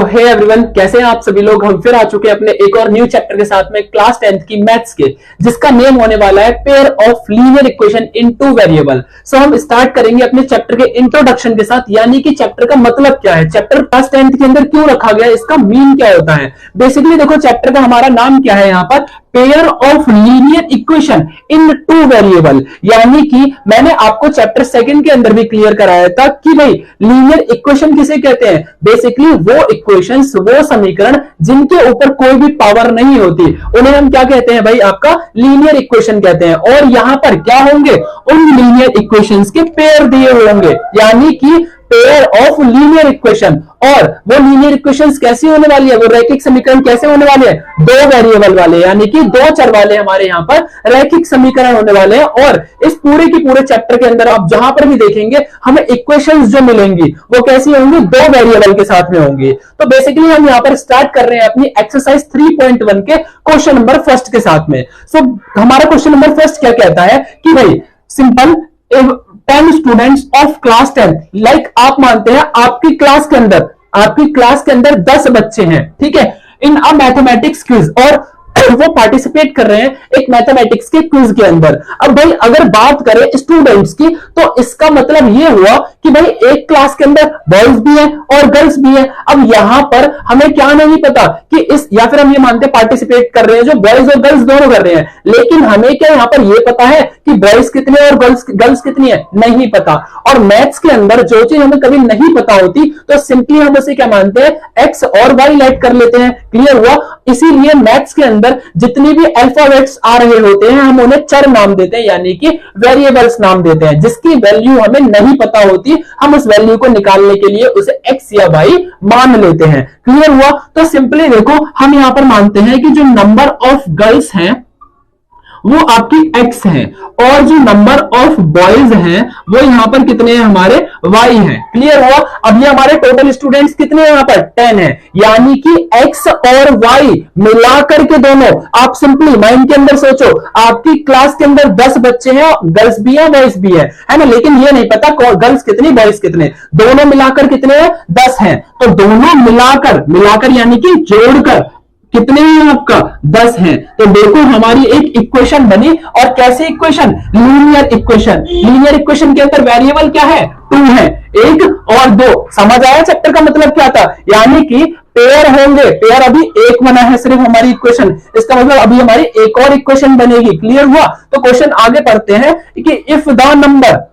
Hey everyone, कैसे हैं आप सभी लोग। हम फिर आ चुके हैं अपने एक और न्यू चैप्टर के साथ में क्लास 10th की मैथ्स के, जिसका नेम होने वाला है pair of linear equation in two variable. So हम स्टार्ट करेंगे अपने चैप्टर के इंट्रोडक्शन के साथ, यानी कि चैप्टर का मतलब क्या है, चैप्टर क्लास 10th के अंदर क्यों रखा गया, इसका मीन क्या होता है। बेसिकली देखो, चैप्टर का हमारा नाम क्या है यहाँ पर, pair of linear equation in two variable. यानी कि मैंने आपको चैप्टर सेकंड के अंदर भी क्लियर कराया था कि भाई लीनियर इक्वेशन किसे कहते हैं। बेसिकली वो इक्वेशंस, वो समीकरण जिनके ऊपर कोई भी पावर नहीं होती, उन्हें हम क्या कहते हैं भाई, आपका लीनियर इक्वेशन कहते हैं। और यहां पर क्या होंगे, उन लीनियर इक्वेशंस के पेयर दिए हुए होंगे, यानी कि पेयर ऑफ लीनियर इक्वेशन। और वो लीनियर इक्वेशंस कैसी होने वाली है, वो रैखिक समीकरण कैसे होने वाले हैं, दो वेरिएबल वाले, यानी कि दो चर वाले हमारे यहाँ पर रैखिक समीकरण होने वाले हैं। और इस पूरे की पूरे चैप्टर के अंदर आप जहां पर भी देखेंगे, हमें इक्वेशंस जो मिलेंगी वो कैसी होंगी, दो वेरिएबल के साथ में होंगी। तो बेसिकली हम यहाँ पर स्टार्ट कर रहे हैं अपनी एक्सरसाइज 3.1 के क्वेश्चन नंबर फर्स्ट के साथ में। सो हमारा क्वेश्चन नंबर फर्स्ट क्या कहता है कि भाई simple 10 students of class 10, like आप मानते हैं आपकी क्लास के अंदर 10 बच्चे हैं, ठीक है, इन अ मैथमेटिक्स क्विज, और वो पार्टिसिपेट कर रहे हैं एक मैथमेटिक्स के क्विज के अंदर। अब भाई अगर बात करें स्टूडेंट्स की, तो इसका मतलब ये हुआ कि भाई एक क्लास के अंदर बॉयज भी हैं और गर्ल्स भी हैं। अब यहां पर हमें क्या नहीं पता कि इस, या फिर हम ये मानते हैं पार्टिसिपेट कर रहे हैं जो बॉयज और गर्ल्स दोनों कर रहे हैं, लेकिन हमें क्या यहां पर ये पता है कि बॉयज कितने और गर्ल्स कितनी है, नहीं पता। और मैथ्स के अंदर जो चीज हमें कभी नहीं पता होती, तो सिंपली हम उसे क्या मानते हैं, एक्स और वाई लेट कर लेते हैं। क्लियर हुआ। इसीलिए मैथ्स के अंदर जितनी भी अल्फाबेट्स आ रहे होते हैं, हम उन्हें चर नाम देते हैं, यानी कि वेरिएबल्स नाम देते हैं, जिसकी वैल्यू हमें नहीं पता होती। हम उस वैल्यू को निकालने के लिए उसे एक्स या वाई मान लेते हैं। क्लियर हुआ। तो सिंपली देखो, हम यहां पर मानते हैं कि जो नंबर ऑफ गर्ल्स हैं वो आपकी x है, और जो नंबर ऑफ बॉयज हैं वो यहां पर कितने हैं, हमारे y हैं। क्लियर हुआ। अब ये हमारे टोटल स्टूडेंट्स कितने हैं, यहां पर 10 है, यानी कि x और y मिलाकर के दोनों, आप सिंपली माइंड के अंदर सोचो, आपकी क्लास के अंदर 10 बच्चे हैं, गर्ल्स भी है बॉयज भी है ना, लेकिन ये नहीं पता गर्ल्स कितनी बॉयज कितने, दोनों मिलाकर कितने हैं, 10 हैं। तो दोनों मिलाकर यानी कि जोड़कर कितने हैं आपका, 10 हैं। तो देखो हमारी एक इक्वेशन बनी, और कैसे equation, linear equation. Linear equation के अंदर वेरिएबल क्या है, 2 है, 1 और 2। समझ आया चैप्टर का मतलब क्या था, यानी कि पेयर होंगे, पेयर अभी एक बना है सिर्फ हमारी इक्वेशन, इसका मतलब अभी हमारी एक और इक्वेशन बनेगी। क्लियर हुआ। तो क्वेश्चन आगे पढ़ते हैं कि if the number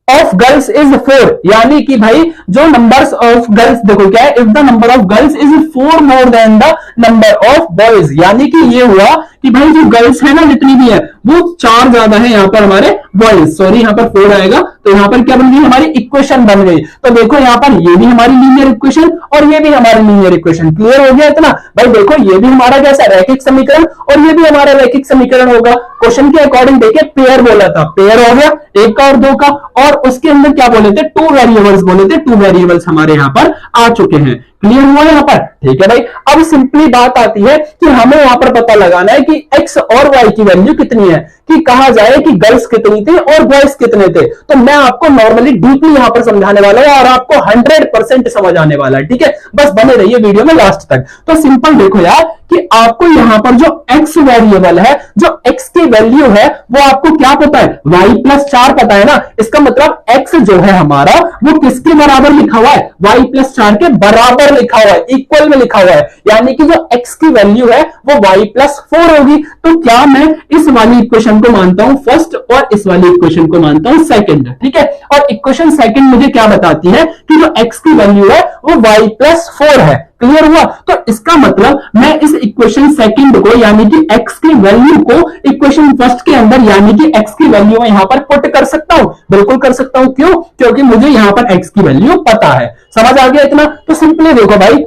of girls is 4, यानी कि भाई जो नंबर्स ऑफ गर्ल्स, देखो क्या है, if the number of girls is 4 more than the number of boys, यानी कि ये हुआ कि भाई जो गर्ल्स है ना जितनी भी है वो 4 ज्यादा है यहाँ पर हमारे बॉयज, सॉरी यहाँ पर 4 आएगा, तो यहाँ पर क्या बन गई, हमारी इक्वेशन बन गई। तो देखो यहाँ पर ये भी हमारी लीनियर इक्वेशन और ये भी हमारी लीनियर इक्वेशन। क्लियर हो गया इतना भाई। देखो ये भी हमारा कैसा रैखिक समीकरण और ये भी हमारा रैखिक समीकरण होगा। क्वेश्चन के अकॉर्डिंग देखे पेयर बोला था, पेयर हो गया 1 का और 2 का, और उसके अंदर क्या बोले थे, 2 वेरिएबल्स बोले थे, 2 वेरिएबल्स हमारे यहाँ पर आ चुके हैं। क्लियर हुआ यहाँ पर, ठीक है भाई। अब सिंपली बात आती है कि हमें यहाँ पर पता लगाना है कि x और y की वैल्यू कितनी है, कि कहा जाए कि गर्ल्स कितनी थे और बॉयज कितने थे। तो मैं आपको नॉर्मली डीपली यहाँ पर समझाने वाला हूं और आपको 100% समझ आने वाला है, ठीक है। बस बने रहिए वीडियो में लास्ट तक। तो सिंपल देखो यार कि आपको यहाँ पर जो x वेरिएबल है, जो x की वैल्यू है, वो आपको क्या पता है, y+4 पता है ना। इसका मतलब x जो है हमारा वो किसके बराबर लिखा हुआ है, y+4 के बराबर लिखा हुआ है, इक्वल में लिखा हुआ है, यानी कि जो x की वैल्यू है वो y+4 होगी। तो क्या मैं इस वाली इक्वेशन को मानता हूं फर्स्ट और इस वाली इक्वेशन को मानता हूं सेकंड, ठीक है। और इक्वेशन सेकंड मुझे क्या बताती है कि जो x की वैल्यू है वो y+4 है। क्लियर हुआ। तो इसका मतलब मैं इस इक्वेशन सेकंड को, यानी कि x की वैल्यू को इक्वेशन फर्स्ट के अंदर, यानी कि x की वैल्यू यहां पर पुट कर सकता हूं, बिल्कुल कर सकता हूं। क्यों, क्योंकि मुझे यहां पर x की वैल्यू पता है। समझ आ गया इतना। तो सिंपली देखो भाई,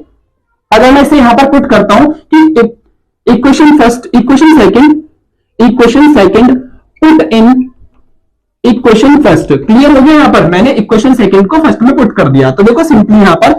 अगर मैं इसे यहां पर पुट करता हूं कि equation first, equation second put in equation first. Clear हो गया। यहां पर मैंने इक्वेशन सेकंड को फर्स्ट में पुट कर दिया। तो देखो सिंपली यहां पर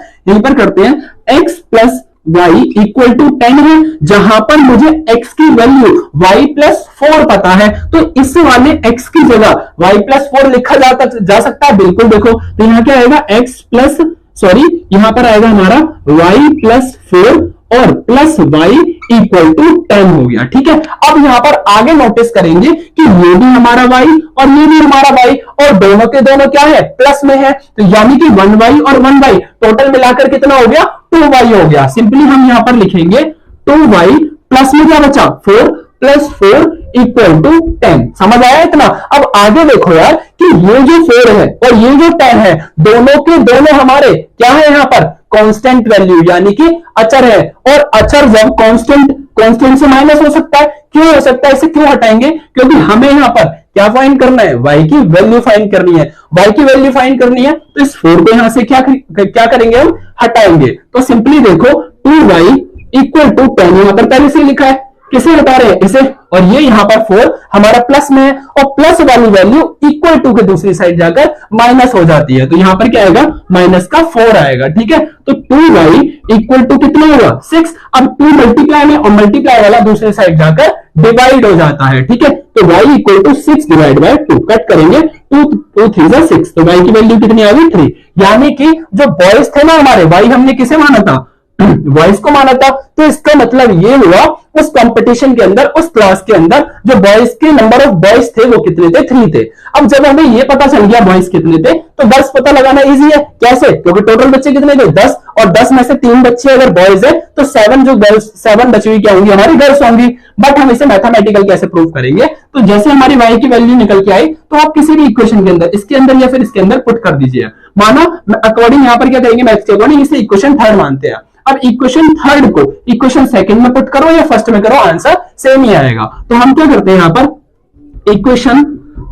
करते हैं, x plus y equal to 10 है, जहां पर मुझे x की वैल्यू y+4 पता है। तो इस वाले x की जगह y+4 लिखा जा सकता है, बिल्कुल। देखो तो यहां क्या आएगा, x प्लस सॉरी यहां पर आएगा हमारा y प्लस 4 और प्लस y इक्वल टू 10 हो गया। ठीक है, अब यहां पर आगे नोटिस करेंगे कि ये भी हमारा y और ये भी हमारा y और दोनों के दोनों क्या है, प्लस में है, तो यानी कि 1y और 1y टोटल मिलाकर कितना हो गया, 2y हो गया। सिंपली हम यहां पर लिखेंगे 2y प्लस में क्या बचा 4 प्लस 4 इक्वल टू 10। समझ आया इतना? अब आगे देखो यार कि ये जो 4 है और ये जो 10 है, दोनों के दोनों हमारे क्या है यहाँ पर, कांस्टेंट वैल्यू यानी कि अचर है। और अचर जब कांस्टेंट से माइनस हो सकता है, क्यों हो सकता है, इसे क्यों हटाएंगे, क्योंकि हमें यहाँ पर क्या फाइंड करना है, y की वैल्यू फाइंड करनी है। y की वैल्यू फाइंड करनी है तो इस 4 को यहां से क्या करेंगे, हम हटाएंगे। तो सिंपली देखो 2y इक्वल टू 10 यहां पर पहले से लिखा है, किसे हटा रहे हैं, इसे, और ये यहां पर 4 हमारा प्लस में है और प्लस वाली वैल्यू इक्वल टू के दूसरी साइड जाकर माइनस हो जाती है, तो यहां पर क्या आएगा, माइनस का 4 आएगा। ठीक है, तो 2y इक्वल टू कितना होगा 6। अब 2 मल्टीप्लाई में और मल्टीप्लाई वाला दूसरी साइड जाकर डिवाइड हो जाता है। ठीक है, तो y equal to 6 divide by 2 cut करेंगे, 2 3 6, तो y की वैल्यू कितनी आ गई 3। यानी कि जो बॉयज थे ना हमारे, y हमने किसे माना था, बॉयज को माना था, तो इसका मतलब ये हुआ उस कंपटीशन के अंदर, उस क्लास के अंदर जो बॉयज के नंबर ऑफ बॉयज थे वो कितने थे, 3 थे। अब जब हमें ये पता चल गया बॉयज कितने थे, तो 10 पता लगाना इजी है। कैसे, क्योंकि टोटल बच्चे कितने थे 10, और 10 में से 3 बच्चे अगर बॉयज है तो 7 जो गर्ल्स, 7 बची हुई क्या होंगी, हमारी गर्ल्स होंगी। बट हम इसे मैथमेटिकल कैसे प्रूव करेंगे, तो जैसे हमारी y की वैल्यू निकल के आई, तो आप किसी भी इक्वेशन के अंदर, इसके अंदर या फिर इसके अंदर पुट कर दीजिए। माना अकॉर्डिंग यहां पर क्या करेंगे, मैथ्स के अकॉर्डिंग इसे इक्वेशन 3 मानते हैं। अब इक्वेशन 3 को इक्वेशन 2 में पुट करो या फर्स्ट में करो, आंसर सेम ही आएगा। तो हम क्या करते हैं, यहां पर equation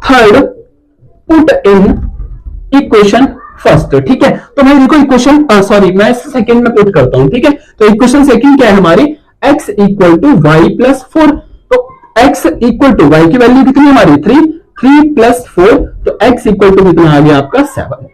3 put in equation first. ठीक है, तो मैं देखो इक्वेशन सॉरी मैं सेकंड में पुट करता हूं। ठीक है, तो इक्वेशन सेकंड क्या है हमारी, x equal to y plus 4। तो x इक्वल टू वाई की वैल्यू कितनी हमारी 3 प्लस 4, तो x इक्वल टू कितना आ गया आपका 7।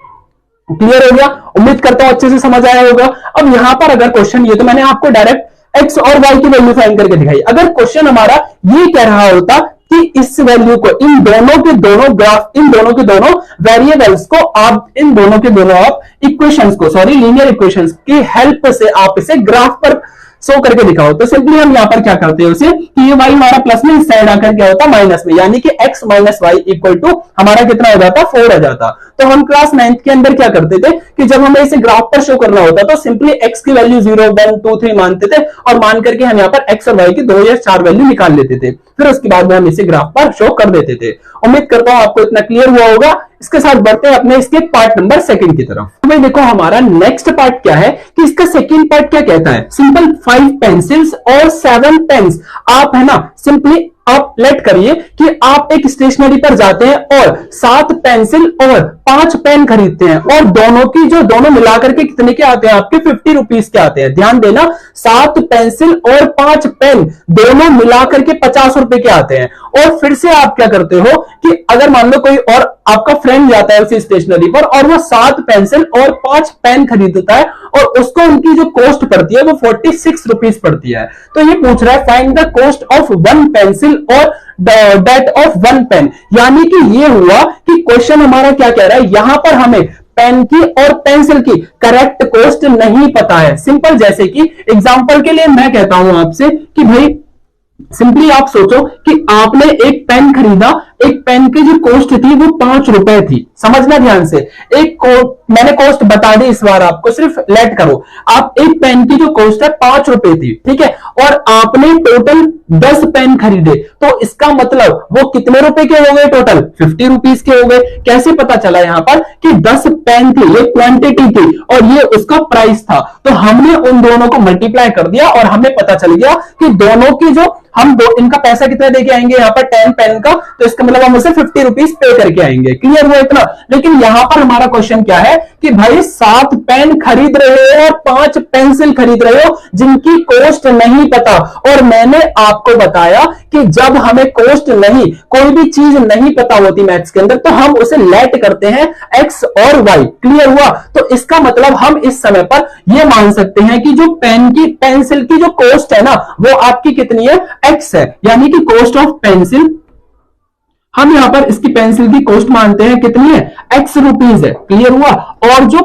क्लियर हो गया, उम्मीद करता हूं अच्छे से समझ आया होगा। अब यहां पर अगर क्वेश्चन, ये तो मैंने आपको डायरेक्ट x और y की वैल्यू फाइंड करके दिखाई, अगर क्वेश्चन हमारा ये कह रहा होता कि इस वैल्यू को, इन दोनों के दोनों ग्राफ, इन दोनों के दोनों वेरिएबल्स को आप, इन दोनों के दोनों आप इक्वेशंस को, सॉरी लीनियर इक्वेशंस की हेल्प से आप इसे ग्राफ पर शो करके दिखाओ, तो सिंपली हम यहां पर क्या करते हैं उसे, कि ये y हमारा प्लस में, इस साइड आकर क्या होता माइनस में, यानी कि x minus y equal to हमारा कितना हो जाता 4 हो जाता। तो हम क्लास 9th के अंदर क्या करते थे कि जब हमें इसे ग्राफ पर शो करना होता तो सिंपली x की वैल्यू 0 1 2 3 मानते थे, और मान करके हम यहाँ पर x और y की 2 या 4 वैल्यू निकाल लेते थे, फिर उसके बाद में हम इसे ग्राफ पर शो कर देते थे। उम्मीद करता हूं आपको इतना क्लियर हुआ होगा। इसके साथ बढ़ते हैं अपने इसके पार्ट नंबर 2 की तरफ। तो भाई देखो हमारा नेक्स्ट पार्ट क्या है कि इसका सेकंड पार्ट क्या कहता है, सिंपल 5 पेंसिल्स और 7 पेन्स। आप है ना, सिंपली आप लेट करिए कि आप एक स्टेशनरी पर जाते हैं और 7 पेंसिल और 5 पेन खरीदते हैं, और दोनों की जो दोनों मिलाकर के कितने के आते हैं आपके 50 रुपीज के आते हैं। ध्यान देना, 7 पेंसिल और 5 पेन दोनों मिलाकर के 50 रुपए के आते हैं। और फिर से आप क्या करते हो कि अगर मान लो कोई और आपका फ्रेंड जाता है उसी स्टेशनरी पर और वो 7 पेंसिल और 5 पेन खरीदता है, और उसको उनकी जो कॉस्ट पड़ती है वो 46 रुपीज पड़ती है। तो ये पूछ रहा है find the cost of 1 pencil और डेट ऑफ 1 पेन। यानी कि ये हुआ कि क्वेश्चन हमारा क्या कह रहा है, यहां पर हमें पेन की और पेंसिल की करेक्ट कॉस्ट नहीं पता है। सिंपल, जैसे कि एग्जांपल के लिए मैं कहता हूं आपसे कि भाई सिंपली आप सोचो कि आपने एक पेन खरीदा, एक पेन की जो कॉस्ट थी वो 5 रुपए थी। समझना ध्यान से, मैंने कॉस्ट बता दी इस बार आपको, सिर्फ लेट करो। आप एक पेन की जो कॉस्ट है 5 रुपए थी, ठीक है, और आपने टोटल 10 पेन खरीदे, तो इसका मतलब वो कितने रुपए के हो गए, टोटल 50 रुपीज के हो गए। कैसे पता चला यहां पर कि 10 पेन थी, ये क्वांटिटी थी और ये उसका प्राइस था, तो हमने उन दोनों को मल्टीप्लाई कर दिया और हमें पता चल गया कि दोनों की जो हम इनका पैसा कितना देके आएंगे, यहाँ पर 10 पेन का, तो इसका मतलब हम उसे 50 रुपीज पे करके आएंगे। क्लियर हुआ इतना? लेकिन यहां पर हमारा क्वेश्चन क्या है कि भाई 7 पेन खरीद रहे हो और 5 पेंसिल खरीद रहे हो जिनकी कॉस्ट नहीं पता, और मैंने आपको बताया कि जब हमें कॉस्ट नहीं, कोई भी चीज नहीं पता होती मैथ्स के अंदर, तो हम उसे लेट करते हैं एक्स और वाई। क्लियर हुआ? तो इसका मतलब हम इस समय पर यह मान सकते हैं कि जो पेन की, पेंसिल की जो कॉस्ट है ना, वो आपकी कितनी है, एक्स है, यानी कि कॉस्ट ऑफ पेंसिल, हम यहां पर इसकी पेंसिल की कॉस्ट मानते हैं कितनी है, एक्स रुपीज है। क्लियर हुआ? और जो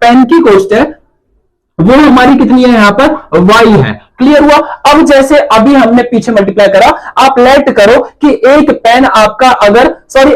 पेन की कॉस्ट है वो हमारी कितनी है यहाँ पर y है। क्लियर हुआ। अब जैसे अभी हमने पीछे मल्टीप्लाई करा, आप लेट करो कि एक पेन आपका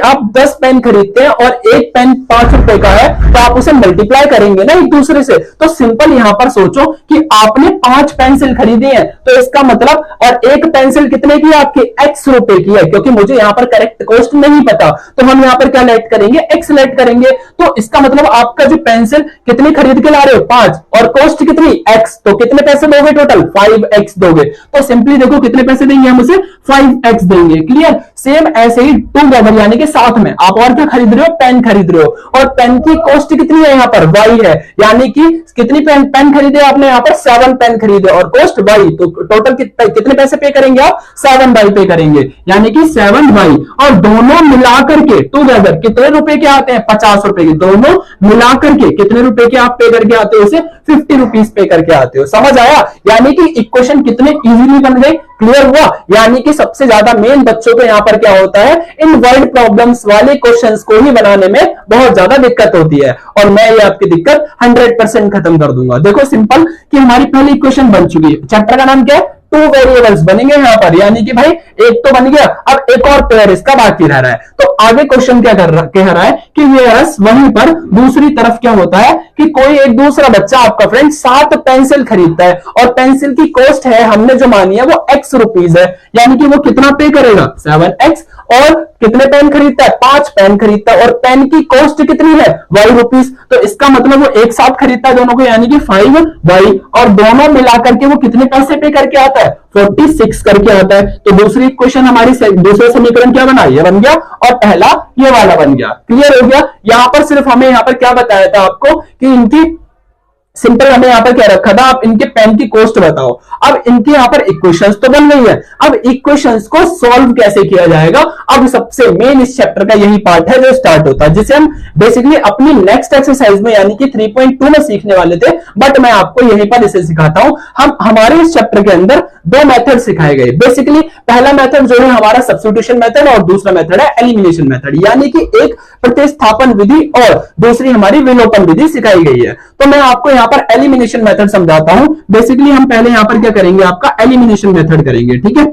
आप 10 पेन खरीदते हैं और एक पेन 5 रुपए का है, तो आप उसे मल्टीप्लाई करेंगे ना एक दूसरे से। तो सिंपल यहां पर सोचो कि आपने 5 पेंसिल खरीदी है, तो इसका मतलब, और एक पेंसिल कितने की है आपकी x रुपए की है, क्योंकि मुझे यहां पर करेक्ट कॉस्ट नहीं पता, तो हम यहां पर क्या लेट करेंगे, x लेट करेंगे। तो इसका मतलब आपका जो पेंसिल कितनी खरीद के ला रहे हो 5, और कॉस्ट कितनी x, तो कितने पैसे दोगे टोटल 5x दोगे। तो सिंपली देखो कितने पैसे देंगे हम उसे 5x देंगे। क्लियर। सेम ऐसे ही टुगेदर यानी कि साथ में आप और क्या खरीद रहे हो, पेन खरीद रहे हो, और पेन की कॉस्ट कितनी है यहाँ पर y है, यानी कि कितनी पेन खरीदे आपने यहाँ पर 7 पेन खरीदे और कॉस्ट y, तो टोटल कितने पैसे पे करेंगे आप 7y पे करेंगे, यानी कि 7y। और दोनों मिलाकर के टुगेदर कितने रुपए के आते हैं 50 रुपए के, दोनों मिलाकर के कितने रुपए के आप पे करके आते हो उसे 50 रुपीज पे करके आते हो। समझ आया, यानी कि इक्वेशन कितने इजीली बन गए। क्लियर हुआ। यानी कि सबसे ज्यादा मेन बच्चों को यहां पर क्या होता है, इन वर्ड प्रॉब्लम्स वाले क्वेश्चंस को ही बनाने में बहुत ज्यादा दिक्कत होती है, और मैं ये आपकी दिक्कत 100% खत्म कर दूंगा। देखो सिंपल कि हमारी पहली इक्वेशन बन चुकी है। चैप्टर का नाम क्या है, 2 वेरिएबल्स बनेंगे यहां पर, यानी कि भाई एक तो बन गया, अब एक और पेयर इसका बाकी रह रहा है। तो आगे क्वेश्चन क्या कह रहा है कि वेयरस वहीं पर दूसरी तरफ क्या होता है कि कोई एक दूसरा बच्चा आपका फ्रेंड 7 पेंसिल खरीदता है, और पेंसिल की कॉस्ट है हमने जो मानी है वो x रुपीज है, यानी कि वो कितना पे करेगा 7x, और कितने पेन खरीदता है 5 पेन खरीदता है, और पेन की कॉस्ट कितनी है y रुपीज। तो इसका मतलब वो एक साथ खरीदता है दोनों को, यानी कि 5y, और दोनों मिलाकर के वो कितने पैसे पे करके आता है 46 करके आता है। तो दूसरी इक्वेशन हमारी दूसरा समीकरण क्या बना, ये बन गया, और पहला ये वाला बन गया। क्लियर हो गया। यहां पर सिर्फ हमें यहां पर क्या बताया था आपको कि इनकी सिंपल हमें यहां पर क्या रखा था, आप इनके पेन की कॉस्ट बताओ। अब इनके यहां पर इक्वेशंस तो बन गई है, अब इक्वेशंस को सॉल्व कैसे किया जाएगा, अब सबसे मेन इस चैप्टर का यही पार्ट है जो स्टार्ट होता है, जिसे हम बेसिकली अपनी नेक्स्ट एक्सरसाइज में यानी कि 3.2 में सीखने वाले थे, बट मैं आपको यहीं पर इसे सिखाता हूं। हम हमारे इस चैप्टर के अंदर 2 मेथड सिखाए गए। बेसिकली पहला मेथड जो है हमारा सब्स्टिट्यूशन मेथड, और दूसरा मेथड है एलिमिनेशन मेथड, यानी कि एक प्रतिस्थापन विधि और दूसरी हमारी विलोपन विधि सिखाई गई है। तो मैं आपको यहां पर एलिमिनेशन मेथड समझाता हूं। बेसिकली हम पहले यहां पर क्या करेंगे, आपका एलिमिनेशन मेथड करेंगे। ठीक है,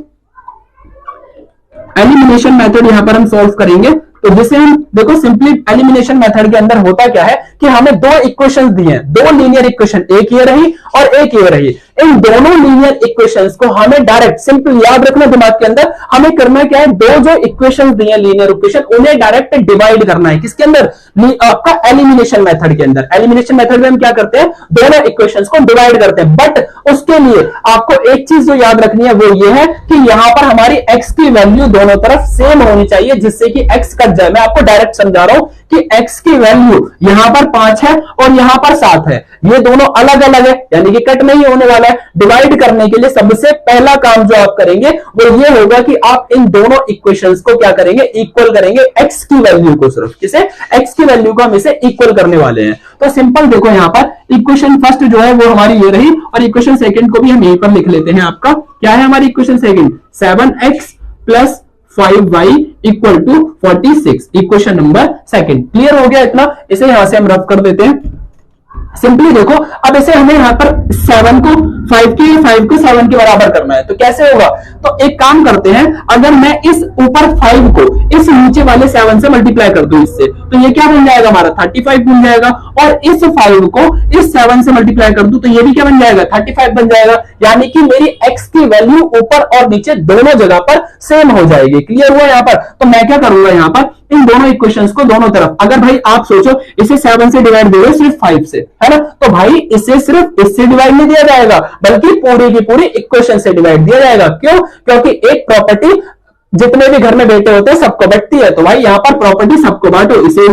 एलिमिनेशन मेथड यहां पर हम सॉल्व करेंगे। तो जिसे हम देखो सिंपली एलिमिनेशन मेथड के अंदर होता क्या है कि हमें 2 इक्वेशंस दिए हैं, 2 लीनियर इक्वेशन, एक ये रही और एक ये रही। इन दोनों लीनियर इक्वेशंस को हमें डायरेक्ट सिंपल याद रखना दिमाग के अंदर, हमें करना क्या है, 2 जो इक्वेशंस दिए लीनियर इक्वेशन उन्हें डायरेक्ट डिवाइड करना है। किसके अंदर, आपका एलिमिनेशन मेथड के अंदर। एलिमिनेशन मेथड में हम क्या करते हैं, दोनों इक्वेशंस को डिवाइड करते हैं, बट उसके लिए आपको एक चीज जो याद रखनी है वो ये है कि यहां पर हमारी x की वैल्यू दोनों तरफ सेम होनी चाहिए, जिससे कि x कट जाए। मैं आपको डायरेक्ट समझा रहा हूं कि x की वैल्यू यहां पर 5 है और यहां पर 7 है, ये दोनों अलग अलग है, यानी कि कट नहीं होने वाला है। डिवाइड करने के लिए सबसे पहला काम जो आप करेंगे वो ये होगा कि आप इन दोनों इक्वेशंस को क्या करेंगे, इक्वल करेंगे x की वैल्यू को, सिर्फ किसे, x की वैल्यू को हम इसे इक्वल करने वाले हैं। तो सिंपल देखो यहां पर इक्वेशन फर्स्ट जो है वो हमारी ये रही, और इक्वेशन सेकंड को भी हम यहीं पर लिख लेते हैं। आपका क्या है हमारी equation second, 7x plus 5y equal to 46, equation number second. Clear हो गया इतना, इसे यहां से हम रफ कर देते हैं। सिंपली देखो, अब इसे हमें यहां पर 5 को 7 के बराबर करना है, तो कैसे होगा, तो एक काम करते हैं, अगर मैं इस ऊपर 5 को इस नीचे वाले 7 से मल्टीप्लाई कर दूं इससे, तो ये क्या बन जाएगा हमारा 35 बन जाएगा, और इस 5 को इस 7 से मल्टीप्लाई कर दूं तो ये भी क्या बन जाएगा 35 बन जाएगा, यानी कि मेरी x की वैल्यू ऊपर और नीचे दोनों जगह पर सेम हो जाएगी। क्लियर हुआ यहां पर। तो मैं क्या करूंगा यहां पर इन दोनों इक्वेशंस को दोनों तरफ, अगर भाई आप सोचो इसे 7 से डिवाइड दे सिर्फ 5 से, है ना, तो भाई इसे सिर्फ इससे डिवाइड नहीं दिया जाएगा, बल्कि पूरी की पूरी इक्वेशन से डिवाइड दिया जाएगा। क्यों, क्योंकि एक प्रॉपर्टी जितने भी घर में बेटे होते हैं सबको बंटती है, तो भाई यहां पर प्रॉपर्टी सबको बांटो, इसे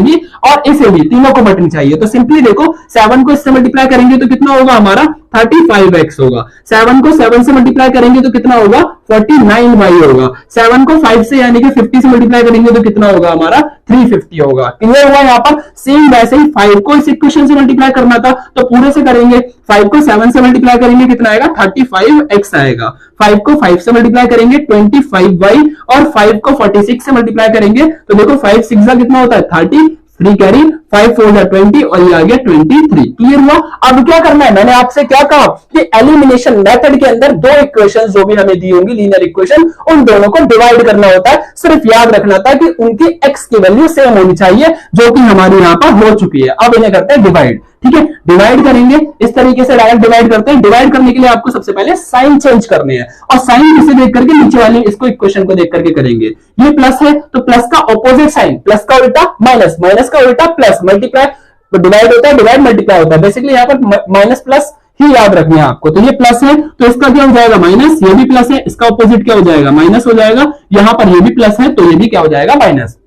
भी और इसे भी, तीनों को बंटनी चाहिए। तो सिंपली देखो 7 को इससे मल्टीप्लाई करेंगे तो कितना होगा हमारा 35x होगा, 7 को 7 से मल्टीप्लाई करेंगे तो कितना होगा 49y होगा, 7 को 5 से यानी कि 50 से मल्टीप्लाई करेंगे तो कितना होगा हमारा 350 होगा। क्लियर हुआ यहाँ पर। सेम वैसे ही 5 को इस इक्वेशन से मल्टीप्लाई करना था तो पूरे से करेंगे, 5 को 7 से मल्टीप्लाई करेंगे कितना आएगा 35x आएगा, 5 को 5 से मल्टीप्लाई करेंगे 25y, और 5 को 46 से मल्टीप्लाई करेंगे तो देखो 5 6 कितना होता है 30, 3 कैरी, 5 4 जा 20 और ये आ गया 23। क्लियर हुआ? अब क्या करना है, मैंने आपसे क्या कहा कि एलिमिनेशन मेथड के अंदर दो इक्वेशन जो भी हमें दी होंगी लीनियर इक्वेशन, उन दोनों को डिवाइड करना होता है। सिर्फ याद रखना था कि उनकी एक्स की वैल्यू सेम होनी चाहिए, जो कि हमारी यहां पर हो चुकी है। अब इन्हें करते हैं डिवाइड। ठीक है, डिवाइड करेंगे इस तरीके से, डायरेक्ट डिवाइड करते हैं। डिवाइड करने के लिए आपको सबसे पहले साइन चेंज करने हैं, और साइन किसे देख करके, नीचे वाले इसको इक्वेशन को देख करके करेंगे। ये प्लस है तो प्लस का ऑपोजिट साइन, प्लस का उल्टा माइनस, माइनस का उल्टा प्लस, मल्टीप्लाई तो डिवाइड होता है, डिवाइड मल्टीप्लाई होता है। बेसिकली यहाँ पर माइनस प्लस ही याद रखना है आपको। तो ये प्लस है तो इसका क्या हो जाएगा माइनस, ये भी प्लस है, इसका ऑपोजिट क्या हो जाएगा माइनस हो जाएगा। यहां पर ये भी प्लस है तो ये भी क्या हो जाएगा माइनस।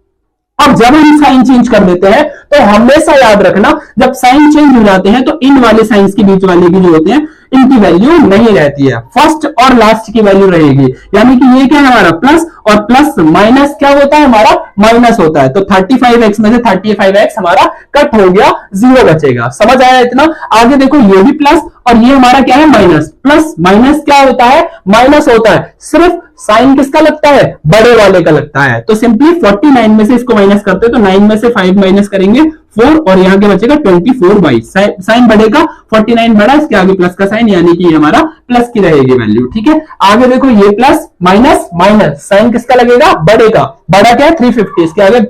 अब जब हम साइन चेंज कर देते हैं तो हमेशा याद रखना, जब साइन चेंज हो जाते हैं तो इन वाले साइंस के बीच वाले की जो होते हैं इनकी वैल्यू नहीं रहती है, फर्स्ट और लास्ट की वैल्यू रहेगी। यानी कि ये क्या है हमारा प्लस, और प्लस माइनस क्या होता है हमारा माइनस होता है। तो 35x में से 35x हमारा कट हो गया, 0 बचेगा। समझ आया इतना? आगे देखो ये भी प्लस और ये हमारा क्या है माइनस, प्लस माइनस क्या होता है माइनस होता है। सिर्फ साइन किसका लगता है, बड़े वाले का लगता है। तो सिंपली 49 में से इसको माइनस करते हैं तो 9 में से 5 माइनस करेंगे 4 और यहाँ के बचेगा 24/, साइन बढ़ेगा, 49 बढ़ा, इसके आगे प्लस का साइन, यानी कि हमारा प्लस की रहेगी वैल्यू। ठीक है, आगे देखो ये प्लस माइनस माइनस, साइन किसका लगेगा बड़े का, बड़ा क्या है 350, इसके आगे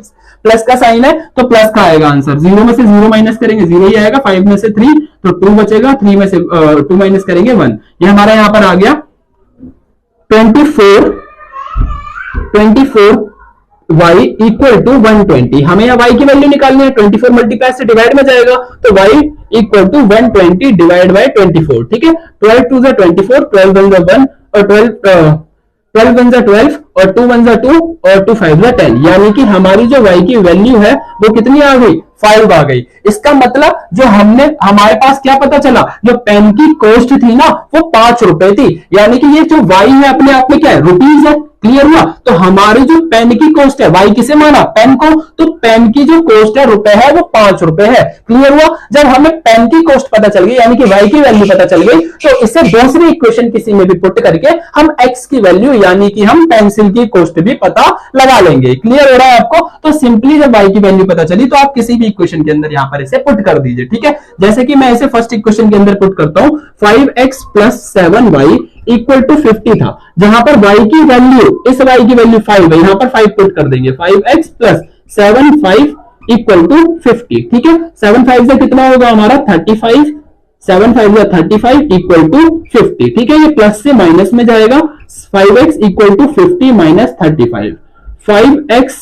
प्लस का साइन है तो प्लस का आएगा आंसर। 0 में से 0 माइनस करेंगे 0 ही आएगा, 5 में से 3 तो 2 बचेगा, 3 में से 2 माइनस करेंगे 1। ये हमारा यहाँ पर आ गया 24y इक्वल टू 120। हमें यहाँ y की वैल्यू निकालनी है, 24 मल्टीप्लाई से डिवाइड में जाएगा तो y equal to 120 divide by 24। ठीक है, 12 2 जा 24, 12 1 जा 1 और 12 1 जा 12 और 2 1 जा 2 और 2 5 जा 10। यानी कि हमारी जो y की वैल्यू है वो कितनी आ गई, 5 आ गई। इसका मतलब जो हमारे पास क्या पता चला, जो पेन की कॉस्ट थी ना वो 5 रुपए थी। यानी कि ये जो y है अपने आप में क्या है, रुपीज है। क्लियर हुआ? तो हमारी जो पेन की कॉस्ट है, y किसे माना पेन को, तो पेन की जो कॉस्ट है रुपए है वो 5 रुपए है। क्लियर हुआ? जब हमें पेन की कॉस्ट पता चल गई यानी कि y की वैल्यू पता चल गई, तो इसे दूसरी इक्वेशन किसी में भी पुट करके हम x की वैल्यू यानी कि हम पेंसिल की कॉस्ट भी पता लगा लेंगे। क्लियर हो रहा है आपको? तो सिंपली जब y की वैल्यू पता चली तो आप किसी भी इक्वेशन के अंदर यहां पर इसे पुट कर दीजिए। ठीक है, जैसे कि मैं इसे फर्स्ट इक्वेशन के अंदर पुट करता हूं, 5x plus 7y equal to 50 था, जहां पर y की वैल्यू, इस y की वैल्यू 5 है, यहां पर 5 पुट कर देंगे, 5x प्लस 7 5 इक्वल टू 50। ठीक है, 7 5 से कितना होगा हमारा 35, 7 5 से 35 इक्वल टू 50। ठीक है, ये प्लस से माइनस में जाएगा, 5x equal to 50 minus 35, 5x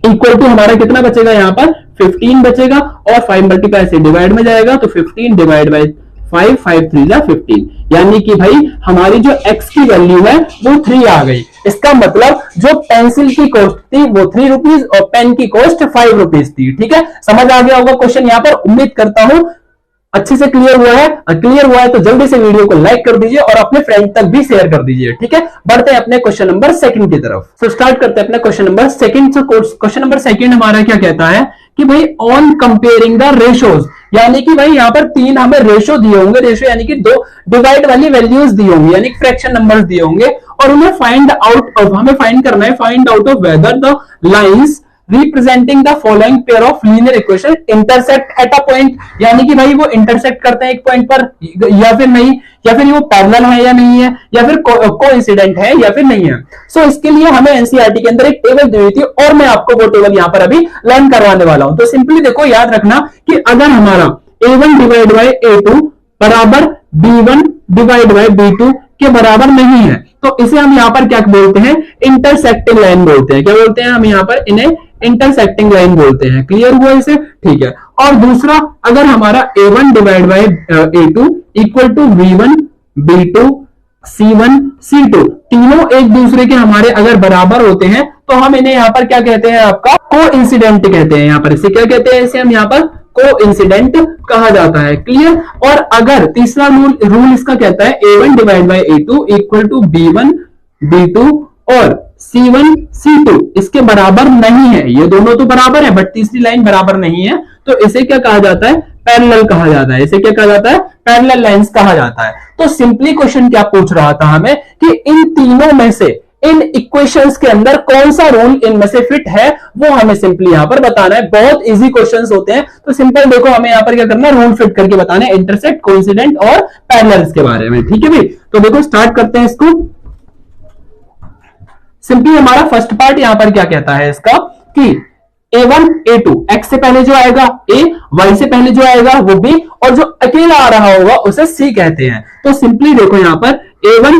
equal to हमारा कितना बचेगा यहाँ पर 15 बचेगा, और 5 मल्टीप्लाई से डिवाइड में जाएगा तो 15 डिवाइड बाई 5, 5 3 जा 15। यानी कि भाई हमारी जो x की वैल्यू है वो 3 आ गई। इसका मतलब जो पेंसिल की कॉस्ट थी वो 3 रुपीज और पेन की कॉस्ट 5 रुपीज थी। ठीक है, समझ आ गया होगा क्वेश्चन यहाँ पर, उम्मीद करता हूं अच्छे से क्लियर हुआ है। क्लियर हुआ है तो जल्दी से वीडियो को लाइक कर दीजिए और अपने फ्रेंड तक भी शेयर कर दीजिए। ठीक है, बढ़ते हैं अपने क्वेश्चन नंबर 2 की तरफ। तो स्टार्ट करते हैं अपने क्वेश्चन नंबर 2। क्वेश्चन नंबर 2 हमारा क्या कहता है कि भाई ऑन कंपेयरिंग द रेशोज, यानी कि भाई यहाँ पर 3 हमें रेशो दिए होंगे, रेशो यानी कि 2 डिवाइड वाली वैल्यूज दी होंगी, यानी फ्रैक्शन नंबर्स दिए होंगे, और उन्हें फाइंड आउट ऑफ, हमें फाइंड करना है, find out of whether the lines representing the following pair of linear equation intersect at a point. यानी कि भाई वो इंटरसेक्ट करते हैं एक पॉइंट पर या फिर नहीं, या फिर वो पैरेलल है या नहीं है, या फिर कोइंसिडेंट है या फिर नहीं है। सो इसके लिए हमें एनसीईआरटी के अंदर एक टेबल दी हुई थी और मैं आपको वो टेबल यहाँ पर अभी लर्न करवाने वाला हूं। तो सिंपली देखो, याद रखना कि अगर हमारा a1 डिवाइड बाई a2 बराबर b1 डिवाइड बाई b2 के बराबर नहीं है तो इसे हम यहाँ पर क्या बोलते हैं, इंटरसेक्टिंग लाइन बोलते हैं। क्या बोलते हैं हम यहाँ पर, इन्हें इंटरसेक्टिंग लाइन बोलते हैं। क्लियर हुआ इसे? ठीक है। और दूसरा, अगर हमारा a1 divide by a2 equal to b1 b2 c1 c2 तीनों एक दूसरे के हमारे अगर बराबर होते हैं तो हम इन्हें यहाँ पर क्या कहते हैं, आपका कोइंसिडेंट कहते हैं। यहाँ पर इसे क्या कहते हैं, इसे हम यहाँ पर कोइंसिडेंट कहा जाता है। क्लियर? और अगर तीसरा रूल इसका कहता है a1 divide by a2 equal to b1 b2 और c1 c2 इसके बराबर नहीं है, ये दोनों तो बराबर है बट तीसरी लाइन बराबर नहीं है, तो इसे क्या कहा जाता है, पैरेलल कहा जाता है। इसे क्या कहा जाता है, पैरेलल लाइंस कहा जाता है। तो सिंपली क्वेश्चन क्या पूछ रहा था हमें कि इन तीनों में से इन इक्वेशंस के अंदर कौन सा रूल इनमें से फिट है वो हमें सिंपली यहां पर बताना है। बहुत इजी क्वेश्चंस होते हैं, तो सिंपल देखो हमें यहां पर क्या करना है, रूल फिट करके बताना है इंटरसेक्ट, कोइंसिडेंट और पैरेलल्स के बारे में। ठीक है भाई, तो देखो स्टार्ट करते हैं इसको। सिंपली हमारा फर्स्ट पार्ट यहां पर क्या कहता है इसका कि A1 A2 x से पहले जो आएगा A, y से पहले जो आएगा वो B, और जो अकेला आ रहा होगा उसे C कहते हैं। तो सिंपली देखो यहां पर A1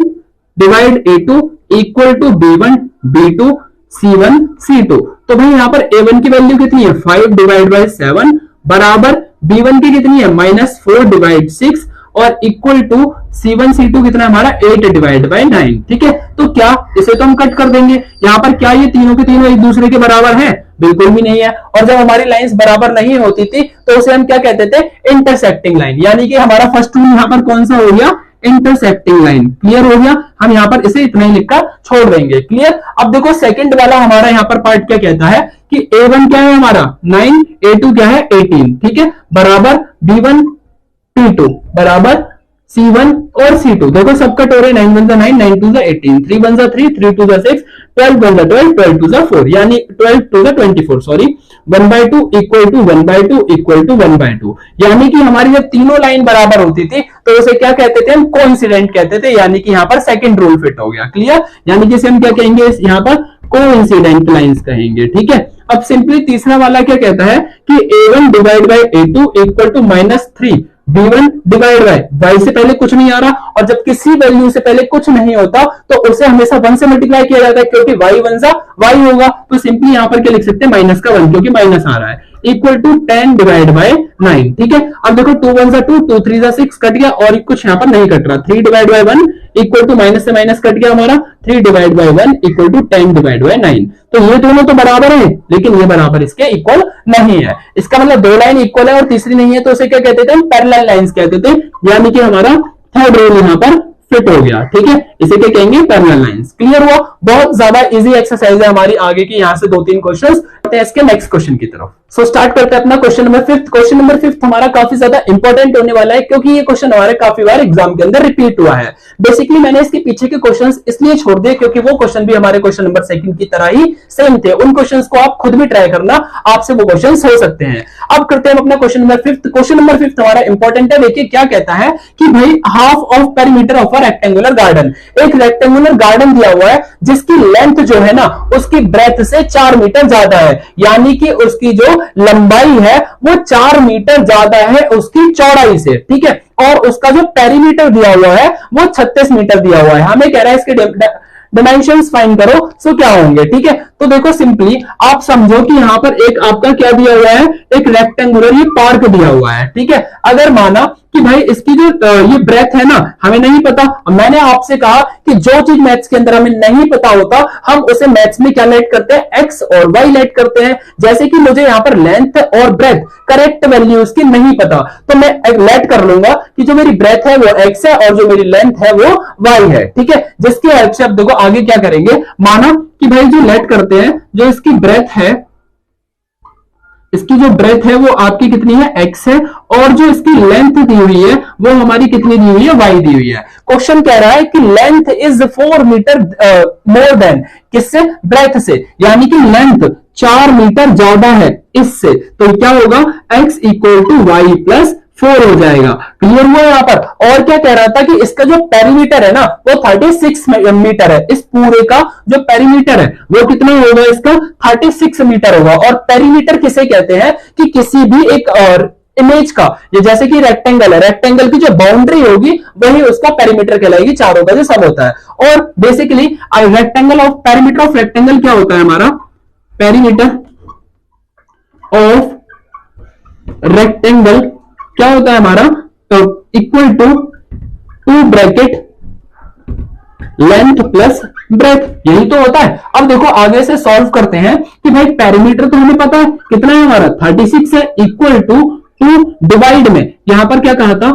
divide A2 equal to B1 B2 C1 C2। तो भाई यहां पर A1 की वैल्यू कितनी है 5 डिवाइड बाई 7 बराबर B1 की कितनी है -4 डिवाइड 6 और इक्वल टू C1 C2 कितना हमारा 8 डिवाइड बाई 9। ठीक है, तो क्या इसे तो हम कट कर देंगे। यहां पर क्या ये तीनों के तीनों एक दूसरे के बराबर हैं? बिल्कुल भी नहीं है। और जब हमारी लाइंस बराबर नहीं होती थी तो उसे हम क्या कहते थे, इंटरसेक्टिंग लाइन। यानी कि हमारा फर्स्ट रूल यहां पर कौन सा हो गया, इंटरसेक्टिंग लाइन। क्लियर हो गया, हम यहां पर इसे इतना ही लिखकर छोड़ देंगे। क्लियर। अब देखो सेकंड वाला हमारा यहां पर पार्ट क्या कहता है कि A1 क्या है हमारा 9, A2 क्या है 18। ठीक है, बराबर B1 P2 बराबर C1 और C2। देखो सब कट हो रहे, 9 1 9 9 2 18, 3 1 3 3 2 6, 12 1 12 12 2 4, यानी 12 2 24 sorry, 1/2 equal to 1/2 equal to 1/2। यानी कि हमारी जब तीनों लाइन बराबर होती थी तो उसे क्या कहते थे हम, कोइंसिडेंट कहते थे। यानी कि यहाँ पर सेकंड रूल फिट हो गया। क्लियर, यानी कि इसे हम क्या कहेंगे, यहाँ पर कोइंसिडेंट लाइंस कहेंगे। ठीक है, अब सिंपली तीसरा वाला क्या कहता है कि A1 divide by A2 equal to -3 B1 divide by y से पहले कुछ नहीं आ रहा, और जब किसी वैल्यू से पहले कुछ नहीं होता तो उसे हमेशा 1 से मल्टीप्लाई किया जाता है, क्योंकि y 1 सा y होगा। तो सिंपली यहां पर क्या लिख सकते हैं, माइनस का 1 क्योंकि माइनस आ रहा है, इक्वल टू 10 डिवाइड बाय 9। ठीक है, अब देखो 2 1 2 2 3 6 कट गया, और कुछ यहां पर नहीं कट रहा। 3 divide by 1 equal to minus से माइनस कट गया हमारा, 3 divide by 1 equal to 10 divide by 9। तो ये दोनों तो बराबर है, लेकिन ये बराबर इसके इक्वल नहीं है। इसका मतलब दो लाइन इक्वल है और तीसरी नहीं है, तो उसे क्या कहते थे, हम पैरेलल लाइंस कहते थे। यानी कि हमारा थर्ड रूल यहां पर फिट हो गया। ठीक है, इसे क्या कहेंगे, पैरेलल लाइंस। क्लियर हुआ, बहुत ज्यादा इजी एक्सरसाइज है हमारी आगे की। यहां से 2-3 क्वेश्चंस हैं इसके नेक्स्ट क्वेश्चन की तरफ। सो स्टार्ट करते हैं अपना क्वेश्चन नंबर 5। क्वेश्चन नंबर 5 हमारा काफी ज्यादा इंपॉर्टेंट होने वाला है, क्योंकि ये क्वेश्चन हमारे काफी बार एग्जाम के अंदर रिपीट हुआ है। बेसिकली मैंने इसके पीछे के क्वेश्चंस इसलिए छोड़ दिए क्योंकि वो क्वेश्चन भी हमारे क्वेश्चन नंबर 2 की तरह ही सेम थे। उन क्वेश्चंस को आप खुद भी ट्राई करना, आपसे वो क्वेश्चंस हो सकते हैं। अब करते हैं अपना क्वेश्चन नंबर 5। क्वेश्चन नंबर 5 हमारा इंपॉर्टेंट है। देखिए क्या कहता है कि भाई half of perimeter of a rectangular garden, एक रेक्टेंगुलर गार्डन दिया हुआ है जिसकी लेंथ जो है ना उसकी ब्रेथ से 4 मीटर ज्यादा है। यानी कि उसकी जो लंबाई है वो 4 मीटर ज्यादा है उसकी चौड़ाई से। ठीक है, और उसका जो पेरीमीटर दिया हुआ है वो 36 मीटर दिया हुआ है। हमें कह रहा है इसके डायमेंशंस फाइंड करो, सो क्या होंगे। ठीक है, तो देखो सिंपली आप समझो कि यहां पर एक आपका क्या दिया हुआ है, एक रेक्टेंगुलर ये पार्क दिया हुआ है। ठीक है, अगर माना कि भाई इसकी जो ये ब्रेथ है ना हमें नहीं पता, मैंने आपसे कहा कि जो चीज मैथ्स के अंदर हमें नहीं पता होता हम उसे मैथ्स में क्या लेट करते हैं, एक्स और वाई लेट करते हैं। जैसे कि मुझे यहां पर लेंथ और ब्रेथ करेक्ट वैल्यू उसकी नहीं पता, तो मैं लेट कर लूंगा कि जो मेरी ब्रेथ है वो एक्स है और जो मेरी लेंथ है वो वाई है। ठीक है, जिसकी हेल्प से अब देखो आगे क्या करेंगे, माना कि भाई जो लेट करते हैं, जो इसकी ब्रेथ है, इसकी जो ब्रेथ है वो आपकी कितनी है, एक्स है, और जो इसकी लेंथ दी हुई है वो हमारी कितनी दी हुई है, वाई दी हुई है। क्वेश्चन कह रहा है कि length is 4 metre more than, किससे, ब्रेथ से, यानी कि लेंथ 4 मीटर ज्यादा है इससे। तो क्या होगा, x equal to y plus 4 हो जाएगा। क्लियर हुआ यहां पर। और क्या कह रहा था कि इसका जो पेरीमीटर है ना वो 36 मीटर है। इस पूरे का जो पेरीमीटर है वो कितना होगा, इसका 36 मीटर होगा। और पेरीमीटर किसे कहते हैं कि किसी भी एक और इमेज का, ये जैसे कि रेक्टेंगल है, रेक्टेंगल की जो बाउंड्री होगी वही उसका पेरीमीटर कहलाएगी, चारों का जो सम होता है। और basically rectangle of perimeter of rectangle क्या होता है हमारा, पेरीमीटर ऑफ रेक्टेंगल क्या होता है हमारा, तो equal to 2 bracket length plus breadth, यही तो होता है। अब देखो आगे से सॉल्व करते हैं कि भाई पेरीमीटर तो हमें पता है कितना है हमारा, 36 है, इक्वल टू 2 डिवाइड में यहां पर क्या कहा था,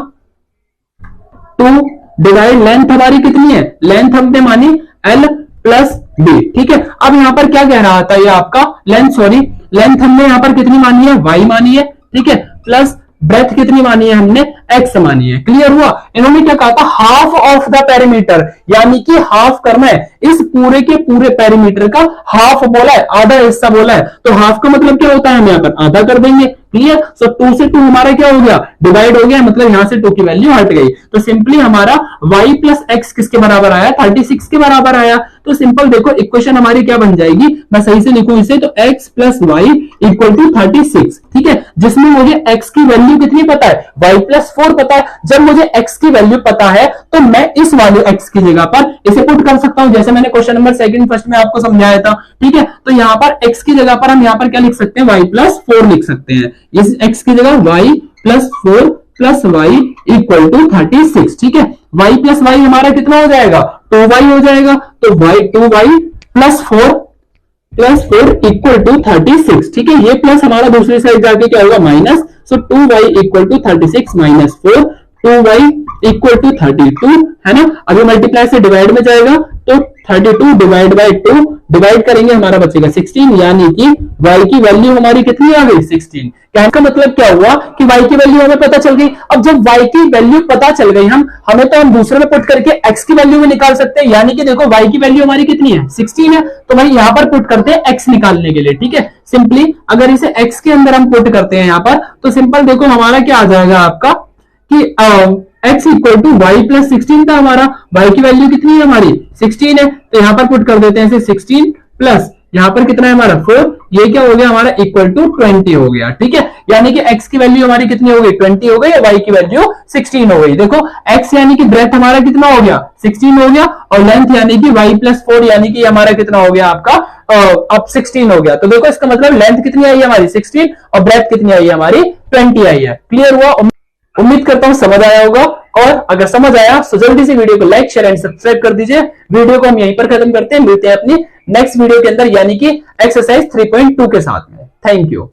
2 डिवाइड लेंथ हमारी कितनी है, लेंथ हमने मानी L प्लस B। ठीक है, अब यहां पर क्या कह रहा था, ये आपका लेंथ, सॉरी लेंथ हमने यहां पर कितनी मानी है, Y मानी है। ठीक है, प्लस ब्रेथ कितनी मानी है हमने, x मानी है। क्लियर हुआ। इन्होंने क्या कहा था, हाफ ऑफ द पेरीमीटर, यानी कि हाफ करना है इस पूरे के पूरे पेरीमीटर का, हाफ बोला है, आधा हिस्सा बोला है, तो हाफ का मतलब क्या होता है, हम यहाँ पर आधा कर देंगे। क्लियर। सो 2 से 2 हमारा क्या हो गया, डिवाइड हो गया, मतलब यहां से 2 की वैल्यू हट गई। तो सिंपली हमारा y प्लस एक्स किसके बराबर आया, 36 के बराबर आया। तो सिंपल देखो इक्वेशन हमारी क्या बन जाएगी, मैं सही से लिखूं इसे, तो x plus y equal to 36। ठीक है, जिसमें मुझे x की वैल्यू कितनी पता है, y प्लस 4 पता है। जब मुझे x की वैल्यू पता है तो मैं इस वाले x की जगह पर इसे पुट कर सकता हूं, जैसे मैंने क्वेश्चन नंबर सेकंड फर्स्ट में आपको समझाया था। ठीक है, तो यहां पर x की जगह पर हम यहां पर क्या लिख सकते हैं, y प्लस 4 लिख सकते हैं। इस x की जगह y plus 4 plus y equal to 36। ठीक है, y प्लस वाई हमारा कितना हो जाएगा, 2y हो जाएगा। तो y 2y plus 4 equal to 36। ठीक है, ये प्लस हमारा दूसरी साइड जाके क्या होगा, minus. So 2y equal to 36 minus 4, 2y equal to 32 है ना। अभी मल्टीप्लाई से डिवाइड में जाएगा तो 32 डिवाइड बाई 2, डिवाइड करेंगे हमारा बचेगा 16, यानी कि y की वैल्यू हमारी कितनी आ गई, 16। कहने का मतलब क्या हुआ कि y की वैल्यू हमें पता चल गई। अब जब y की वैल्यू पता चल गई हमें तो हम दूसरे में पुट करके x की वैल्यू भी निकाल सकते हैं, यानी कि देखो y की वैल्यू हमारी कितनी है, 16 है, तो भाई यहां पर पुट करते हैं x निकालने के लिए। ठीक है, सिंपली अगर इसे x के अंदर हम पुट करते हैं यहां पर, तो सिंपल देखो हमारा क्या आ जाएगा आपका कि x equal to y plus 16 था हमारा, y की वैल्यू कितनी है हमारी, 16 है, तो यहां पर पुट कर देते हैं इसे 16 प्लस यहां पर कितना है हमारा 4, ये क्या हो गया हमारा इक्वल टू 20 हो गया। ठीक है, यानी कि x की वैल्यू हमारी कितनी हो गई, 20 हो गई, y की वैल्यू 16 हो गई। देखो x यानी कि ब्रेथ हमारा कितना हो गया, 16 हो गया, और लेंथ यानी कि y प्लस 4 यानी कि हमारा कितना हो गया आपका अब 16 हो गया। तो देखो इसका मतलब लेंथ कितनी आई है हमारी 16 और ब्रेथ कितनी आई है हमारी 20 आई है। क्लियर हुआ। उम्मीद करता हूं समझ आया होगा, और अगर समझ आया तो जल्दी से वीडियो को लाइक शेयर एंड सब्सक्राइब कर दीजिए। वीडियो को हम यहीं पर खत्म करते हैं, मिलते हैं अपनी नेक्स्ट वीडियो के अंदर, यानी कि एक्सरसाइज 3.2 के साथ में। Thank you.